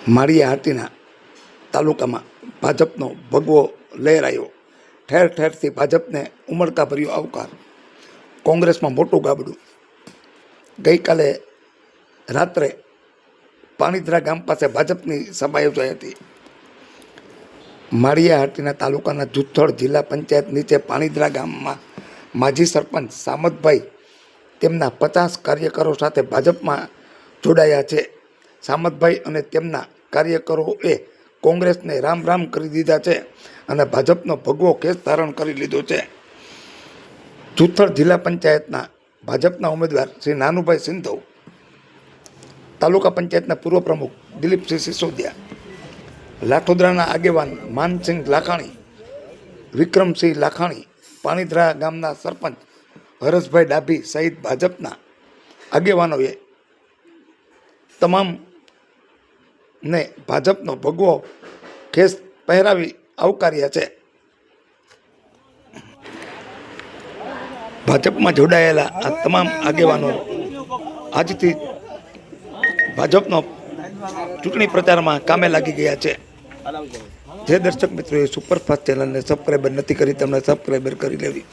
માળિયા હાટીના તાલુકામાં ભાજપનો ભગવો લહેરાયો. ઠેર ઠેરથી ભાજપને ઉમળકાભર્યો આવકાર. કોંગ્રેસમાં મોટું ગાબડું. ગઈકાલે રાત્રે પાણીધરા ગામ પાસે ભાજપની સભા યોજાઈ હતી. માળિયા હાટીના તાલુકાના જુથ્થડ જિલ્લા પંચાયત નીચે પાણીધરા ગામમાં માજી સરપંચ સામતભાઈ તેમના 50 કાર્યકરો સાથે ભાજપમાં જોડાયા છે. સામતભાઈ અને તેમના કાર્યકરોએ કોંગ્રેસને રામ રામ કરી દીધા છે અને ભાજપનો ભગવો કેસ ધારણ કરી લીધો છે. જુથ્થડ જિલ્લા પંચાયતના ભાજપના ઉમેદવાર શ્રી નાનુભાઈ સિંધવ, તાલુકા પંચાયતના પૂર્વ પ્રમુખ દિલીપસિંહ સિસોદિયા, લાઠોદરાના આગેવાન માનસિંહ લાખાણી, વિક્રમસિંહ લાખાણી, પાણીધરા ગામના સરપંચ હરેશભાઈ ડાભી સહિત ભાજપના આગેવાનોએ તમામને ભાજપનો ભગવો ખેસ પહેરાવી આવકાર્યા છે. ભાજપમાં જોડાયેલા આ તમામ આગેવાનો આજથી ભાજપનો ચૂંટણી પ્રચારમાં કામે લાગી ગયા છે. જે દર્શક મિત્રોએ સુપરફાસ્ટ ચેનલને સબસ્ક્રાઈબર નથી કરી તેમણે સબસ્ક્રાઈબર કરી લેવી.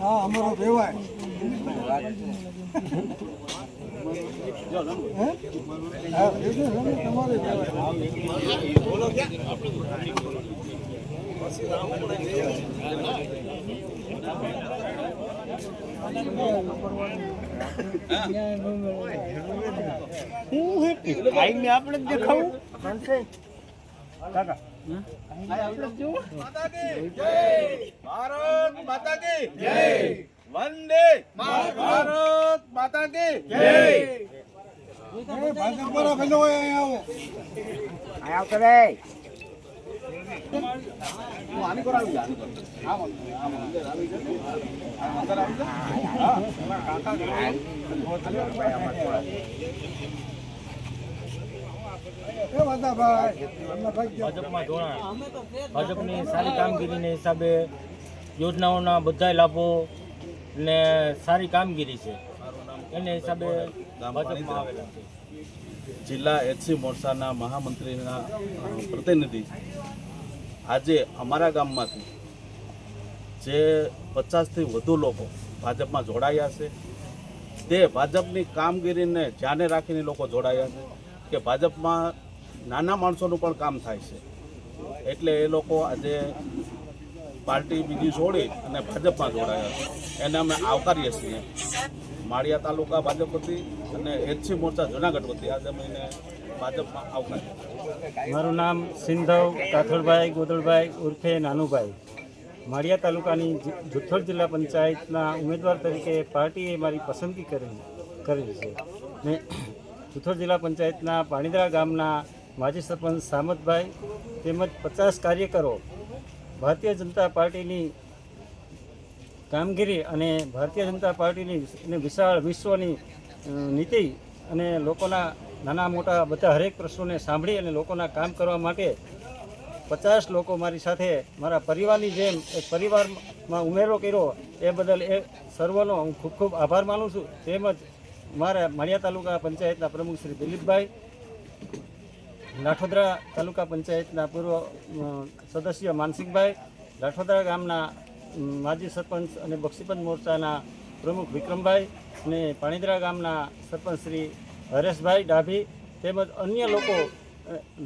અમારો કહેવાય આપણે દેખાવું કાકા ભારત માતા કી જય, વંદે ભારત માતા કી જય. ભાજપ વાળા ભલો આવો આવતો રે. હું આની કરાવી જા આવો અંદર આવી જા કાકા ભાજપમાં જોડાણ, ભાજપની સારી કામગીરીને હિસાબે યોજનાઓના બધા લાભો ને સારી કામગીરી છે એને હિસાબે ભાજપમાં આવેલા છે. જિલ્લા એચસી મોરચાના મહામંત્રીના પ્રતિનિધિ આજે અમારા ગામમાંથી જે 50થી વધુ લોકો ભાજપમાં જોડાયા છે તે ભાજપની કામગીરીને ધ્યાને રાખીને લોકો જોડાયા છે કે ભાજપમાં નાના માણસોનું પણ કામ થાય છે એટલે એ લોકો આજે પાર્ટી બીજી છોડી અને ભાજપમાં જોડાયા છે. એને અમે આવકારીએ છીએ. માળિયા તાલુકા ભાજપ વતી અને એચસી મોરચા જૂનાગઢ વતી આજે અમે એને ભાજપમાં આવકારીએ. મારું નામ સિંધવ કાથોડભાઈ ગોદળભાઈ ઉર્ફે નાનુભાઈ. માળિયા તાલુકાની જુથ્થડ જિલ્લા પંચાયતના ઉમેદવાર તરીકે પાર્ટીએ મારી પસંદગી કરેલી છે ને જુથ્થડ જિલ્લા પંચાયતના પાણીધરા ગામના માજી સરપંચ સામતભાઈ તેમજ 50 કાર્યકરો ભારતીય જનતા પાર્ટીની કામગીરી અને ભારતીય જનતા પાર્ટીની વિશાળ વિશ્વની નીતિ અને લોકોના નાના મોટા બધા હરેક પ્રશ્નોને સાંભળી અને લોકોના કામ કરવા માટે 50 લોકો મારી સાથે મારા પરિવારની જેમ એક પરિવારમાં ઉમેરો કર્યો એ બદલ એ સર્વનો હું ખૂબ ખૂબ આભાર માનું છું. તેમજ મારા માળિયા તાલુકા પંચાયતના પ્રમુખ શ્રી દિલીપભાઈ, લાઠોદરા તાલુકા પંચાયતના પૂર્વ સદસ્ય માનસિંહભાઈ, લાઠોદરા ગામના માજી સરપંચ અને બક્ષીપંચ મોરચાના પ્રમુખ વિક્રમભાઈ અને પાણીધરા ગામના સરપંચ શ્રી હરેશભાઈ ડાભી તેમજ અન્ય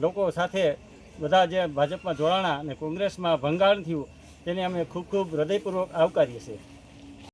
લોકો સાથે બધા જે ભાજપમાં જોડાણા અને કોંગ્રેસમાં ભંગાણ થયું તેને અમે ખૂબ ખૂબ હૃદયપૂર્વક આવકારીએ છીએ.